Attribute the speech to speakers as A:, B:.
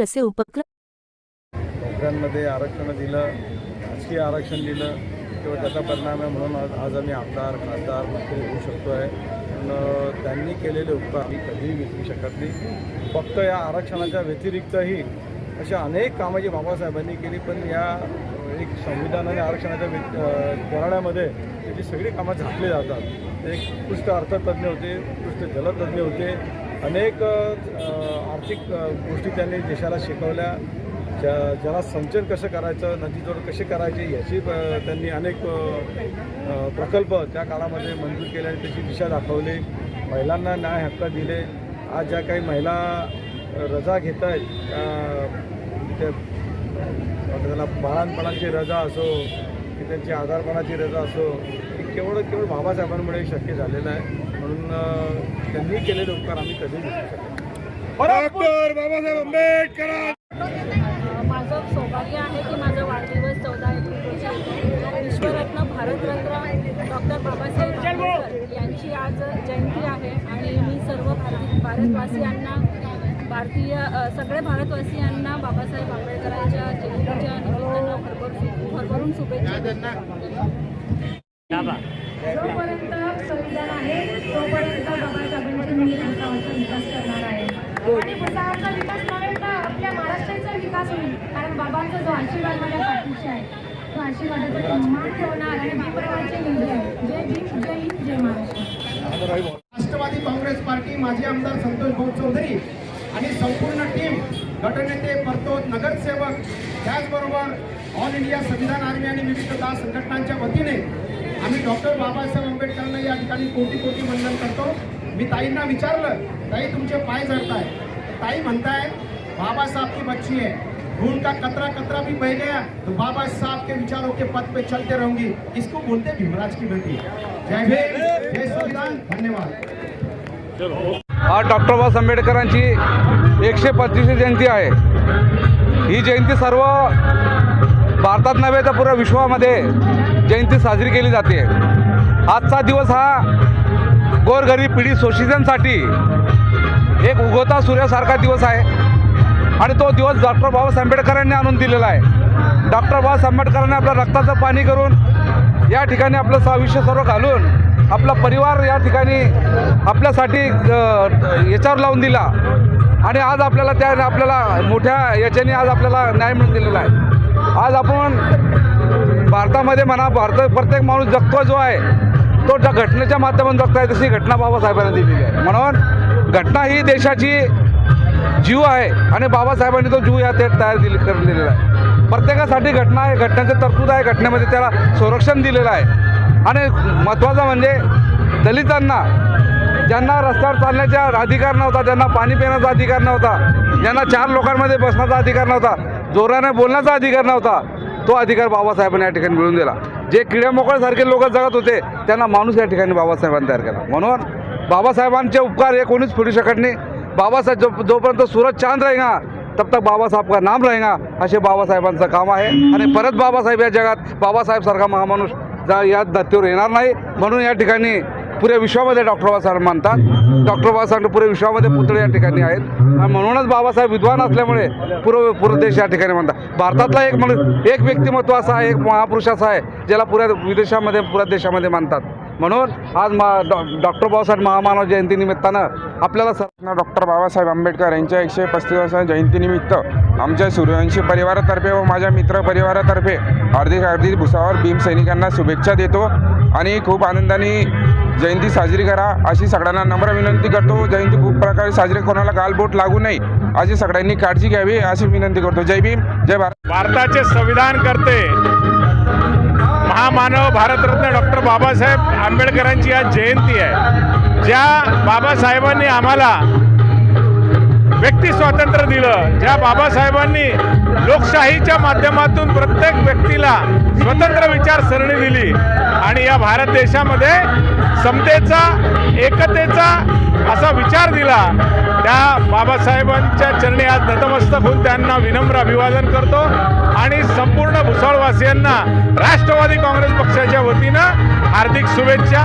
A: असे उपक्रम
B: नोकऱ्यांमध्ये आरक्षण दिलं, राजकीय आरक्षण दिलं किंवा त्याचा परिणाम आहे म्हणून आज आम्ही आमदार खासदार मंत्री होऊ शकतो आहे. पण त्यांनी केलेले उपकार आम्ही कधीही विसरू शकत नाही. फक्त या आरक्षणाच्या व्यतिरिक्तही अशा अनेक कामं जी बाबासाहेबांनी केली, पण या एक संविधान आणि आरक्षणाच्या करण्यामध्ये त्याची सगळी कामं झाकली जातात. ते एक उत्कृष्ट अर्थतज्ञ होते, उत्कृष्ट जलतज्ञ होते. अनेक आर्थिक गोष्टी त्यांनी देशाला शिकवल्या. ज्याला संचलन कसं करायचं, नदीजोड कशी करायची याची त्यांनी अनेक प्रकल्प त्या काळामध्ये मंजूर केले आणि त्याची दिशा दाखवली. महिलांना न्याय हक्क दिले. आज ज्या काही महिला रजा घेत आहेत, त्याला बाळांपणाची रजा असो की त्यांची आजारपणाची रजा असो, ही केवळ बाबासाहेबांमुळे शक्य झालेलं आहे. म्हणून त्यांनी केलेले उपकार आम्ही कधीही विसरू शकत नाही.
C: डॉक्टर बाबासाहेब आंबेडकर.
D: माझं सौभाग्य आहे की माझा वाढदिवस 14 एप्रिल रोजी येतो. विश्वरत्न भारतरत्न डॉक्टर बाबासाहेब आंबेडकर यांची आज जयंती आहे आणि मी सर्व भारतवासियांना सगळे भारतवासियांना बाबासाहेब आंबेडकरांच्या जयंतीच्या निमित्तानं भरभरून शुभेच्छा देतो.
E: जोपर्यंत संविधान आहे तोपर्यंत बाबासाहेबांची मी भारताचा विकास करणार आहे आणि पुढचा विकास नव्हे तर आपल्या महाराष्ट्राचा विकास होईल. कारण बाबांचा जो आशीर्वाद माझ्या पाठीशी आहे तो आशीर्वादाचा मान ठेवणार आणि बाबांचे निर्णय आहे. जय भीम, जय हिंद, जय महाराष्ट्र.
C: राष्ट्रवादी काँग्रेस पार्टी माजी आमदार संतोष भाऊ चौधरी आणि संपूर्ण टीम, गटनेते, परतोद, नगरसेवक, त्याचबरोबर ऑल इंडिया संविधान आर्मी आणि विविध दास संघटनांच्या वतीने आम्ही डॉक्टर बाबासाहेब आंबेडकरांना या ठिकाणी कोटी कोटी वंदन करतो. मी ताईंना विचारलं, ताई तुमचे पाय जळताय. ताई म्हणताय बाबा साहब की बच्ची है, खून का कतरा कतरा भी बह गया तो बाबा साहब के विचारों के पथ पे चलते रहूंगी. इसको बोलते भीमराज की बेटी. जय भीम, जय संविधान. धन्यवाद.
F: आज डॉक्टर बाबासाहेब आंबेडकरांची 125वी जयंती आहे. ही जयंती सर्व भारतात नव्हे तर पुऱ्या विश्वामध्ये जयंती साजरी केली जाते. आजचा दिवस हा गोरगरीब पिढी शोषितांसाठी एक उगवता सूर्यासारखा दिवस आहे आणि तो दिवस डॉक्टर बाबासाहेब आंबेडकरांनी आणून दिलेला आहे. डॉक्टर बाबासाहेब आंबेडकरांनी आपल्या रक्ताचं पाणी करून या ठिकाणी आपलं आयुष्य सर्व घालून आपला परिवार या ठिकाणी आपल्यासाठी याच्यावर लावून दिला आणि आज आपल्याला मोठ्या याच्याने आज आपल्याला न्याय मिळून दिलेला आहे. आज आपण भारतामध्ये म्हणा, प्रत्येक माणूस जगतो जो आहे तो ज्या घटनेच्या माध्यमातून जगतो आहे, तशी घटना बाबासाहेबांनी दिलेली आहे. म्हणून घटना ही देशाची जीव आहे आणि बाबासाहेबांनी तो जीव या तयार करून दिलेला आहे. प्रत्येकासाठी घटना आहे, घटनेचं तरतूद आहे, घटनेमध्ये त्याला संरक्षण दिलेलं आहे. आणि महत्त्वाचं म्हणजे दलितांना, ज्यांना रस्त्यावर चालण्याचा अधिकार नव्हता, ज्यांना पाणी पिण्याचा अधिकार नव्हता, ज्यांना 4 लोकांमध्ये बसण्याचा अधिकार नव्हता, जोराने बोलण्याचा अधिकार नव्हता, तो अधिकार बाबासाहेबांनी या ठिकाणी मिळवून दिला. जे किड्यामोकळ्यासारखे लोक जगत होते त्यांना माणूस या ठिकाणी बाबासाहेबांनी तयार केला. म्हणून बाबासाहेबांचे उपकार हे कोणीच फेडू शकत नाही. बाबासाहेब जोपर्यंत सूरज चांद रहेगा तब तक बाबासाहेब का नाम रहेगा, असे बाबासाहेबांचं काम आहे. आणि परत बाबासाहेब या जगात बाबासाहेबसारखा महामाणूस या धर्तीवर येणार नाही. म्हणून या ठिकाणी पुऱ्या विश्वामध्ये डॉक्टर बाबासाहेब मानतात. डॉक्टर बाबासाहेब पुऱ्या विश्वामध्ये पुतळे या ठिकाणी आहेत. म्हणूनच बाबासाहेब विद्वान असल्यामुळे पूर्ण देश या ठिकाणी मानतात. भारतातला एक व्यक्तिमत्व असा आहे, एक महापुरुष असा आहे ज्याला पुऱ्या देशामध्ये मानतात. म्हणून आज डॉक्टर बाबासाहेब महामानव जयंतीनिमित्तानं आपल्याला
G: डॉक्टर बाबासाहेब आंबेडकर यांच्या 135व्या जयंतीनिमित्त आमच्या सूर्यवंशी परिवारातर्फे व माझ्या मित्र परिवारातर्फे हार्दिक भुसावळ भीम सैनिकांना शुभेच्छा देतो आणि खूप आनंदाने जयंती साजरी करा अशी सगळ्यांना नम्र विनंती करतो. जयंती खूप प्रकारे साजरी, कोणाला गालबोट लागू नये अशी सगळ्यांनी काळजी घ्यावी अशी विनंती करतो. जय भीम, जय भारत.
H: भारताचे संविधान करते महामानव भारतरत्न डॉक्टर बाबासाहेब आंबेडकरांची आज जयंती आहे. ज्या बाबासाहेबांनी आम्हाला व्यक्ती स्वातंत्र्य दिलं, ज्या बाबासाहेबांनी लोकशाहीच्या माध्यमातून प्रत्येक व्यक्तीला स्वतंत्र विचारसरणी दिली आणि या भारत देशामध्ये समतेचा, एकतेचा असा विचार दिला, त्या बाबासाहेबांच्या चरणी आज नतमस्तक होऊन त्यांना विनम्र अभिवादन करतो आणि संपूर्ण भुसावळवासियांना राष्ट्रवादी काँग्रेस पक्षाच्या वतीनं हार्दिक शुभेच्छा.